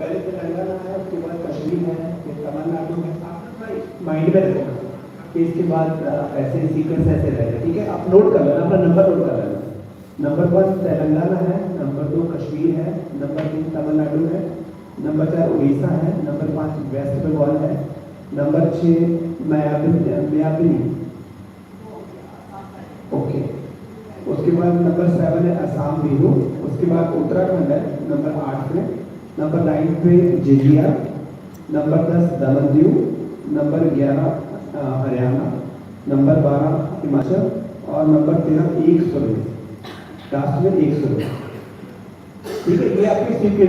पहले तेलंगाना है, उसके बाद कश्मीर है, फिर तमिलनाडु है। आप माइंड में रखो कि इसके बाद ऐसे सीक्वेंस ऐसे रहेगा, ठीक है। आप नोट कर लेना, अपना नंबर नोट कर लेना। नंबर 1 तेलंगाना है, नंबर 2 कश्मीर है, नंबर 3 तमिलनाडु है, नंबर 4 उड़ीसा है, नंबर 5 वेस्ट बंगाल है, नंबर 6 म्यापिनी, ओके। उसके बाद नंबर 7 है असम बिहू, उसके बाद उत्तराखंड है नंबर 8 पे, नंबर 9 पे जिजिया, number 10 Daman Diu, number 11 Haryana, number 12 Himachal और नंबर 13 एक सौ लास्ट में 100। ठीक है, ये आपकी